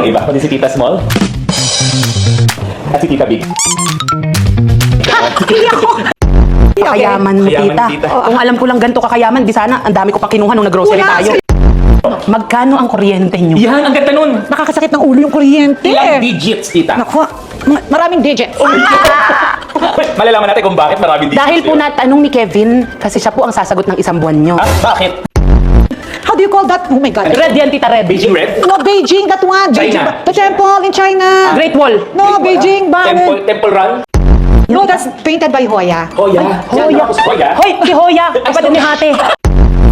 Iba ko din si Tita Small. At si Tita Big. Hindi ako. Kakayaman mo, Kayaman, tita. tita. Kung alam ko lang ganito kakayaman, di sana ang dami ko pa kinuha nung nag-grocery Wala, tayo. Magkano ang kuryente nyo? Yan, ang ganda nun. Nakakasakit ng ulo yung kuryente. Ilang digits, Tita? Naku, maraming digits. Malalaman natin kung bakit maraming digits. Dahil po yun. natanong ni Kevin, kasi siya po ang sasagot ng isang buwan nyo. Ha? Bakit? How do you call that? Oh my God. Red yan, tita, red. Beijing Red? No, Beijing, that one. China. Beijing, the temple in China. Great Wall. No, Beijing, Temple Run? No, that's painted by Hoya. Hoya. Hoya. Hoya. Hoy, si Hoya. Kapatid ni Hate.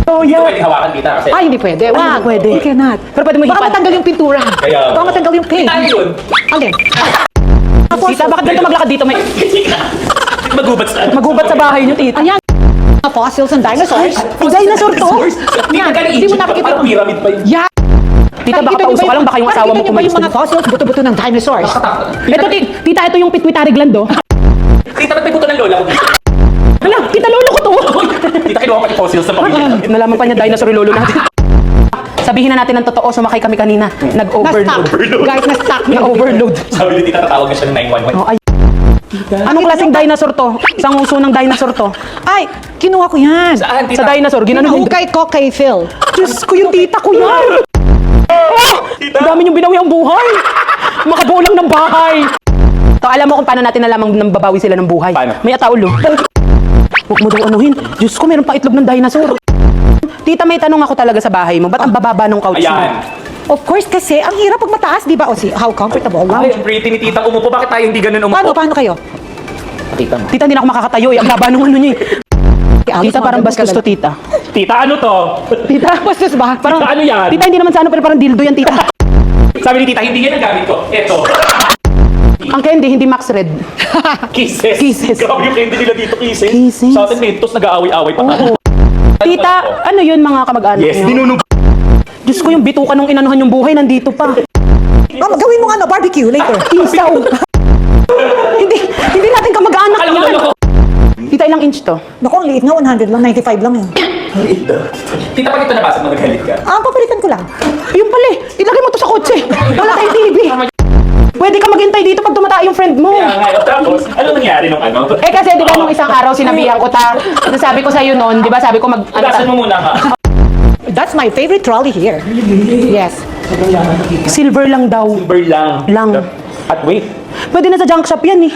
Hindi pwede hawakan, Tita, kasi. Ay, hindi pwede. Wag. pwede. You cannot. Pero pwede mo Baka hipan. matanggal yung pintura. Kaya- Baka matanggal yung paint. Tayo yun. Alin? Tita, bakit ganito maglakad dito? May Magubat sa... magubat sa bahay nyo, tita. Ayan. Mga fossils and dinosaurs. Dinosaur to. Tita, galing Hindi mo Egypt. nakikita. Parang pyramid pa yun. Yeah. Tita, baka pauso ka lang, baka yung asawa mo Nakikita niyo ba yung mga kumilos. fossils, buto-buto ng dinosaurs? Ito, tita, ito yung pituitary gland, oh. Tita, ba't may buto ng lola ko dito? Hala, tita, lolo ko to. Tita, kinuha pa ni fossils sa pamilya. Nalaman pa niya dinosaur yung lolo natin. Sabihin na natin ang totoo, sumakay kami kanina. Nag-overload. Na-stuck. Guys, na-stuck. Nag-overload. Sabi ni Tita, tatawag na siya ng 911. Oh, ay. Anong klaseng dinosaur to? Isang uso ng dinosaur to. Ay, kinuha ko yan. Saan, Sa Tita? dinosaur, ginano yung... Hinahukay ko kay Phil. Diyos ko, yung tita ko yan! Tita. Dami niyong binawi ang buhay! Makabuo lang ng bahay! To, alam mo kung paano natin nalaman nang babawi sila ng buhay? Paano? May ataulo. Huwag mo daw anuhin. Diyos ko, meron pa itlog ng dinosaur. Tita, may tanong ako talaga sa bahay mo. Ba't ang bababa ng couch mo? Ayan. Of course, kasi ang hirap pag mataas, di ba? O si, how comfortable lang. Ay, ang pretty ni Tita umupo. Bakit tayo hindi ganun Paano, umupo? paano kayo? Tita mo. Tita, hindi na ako makakatayo. Eh. Ang baba nung ano niya. Tita, parang bastos to, tita. Tita, ano to? Tita, Bastos ba? parang... Tita, ano yan? Tita, hindi naman sa ano, pero parang dildo yan, tita. Sabi ni Tita, hindi yan ang gamit ko. Eto. Ang candy, hindi Max Red. Kisses. Kisses. Grabe yung candy nila dito, kisses. Kisses. Sa atin, mentos, nag-aaway-aaway pa. Oo. Tita, ano yun mga kamag-anak Yes, niyo? dinunong. Diyos ko, yung bituka nung inanuhan yung buhay, nandito pa. Gawin mo nga ano, barbecue later. Isaw. hindi natin kamag-anak Alam mo, yan. alam ko. Tita, ilang inch to? Naku, ang liit nga, 100 lang, 95 lang yun. Tita, pag ito nabasa, magagalit ka. Ah, papalitan ko lang. Ayun pala eh. Ilagay mo to sa kotse. Wala tayong TV. Pwede ka maghintay dito pag tumata yung friend mo. Kaya nga, tapos, ano nangyari nung ano? Eh kasi di ba nung isang araw sinabihan ko nasabi ko sa'yo noon, di ba sabi ko Ugasan mo muna ka. That's my favorite trolley here. Yes. silver lang daw. Silver lang. Lang. At wait, Pwede na sa junk shop yan eh.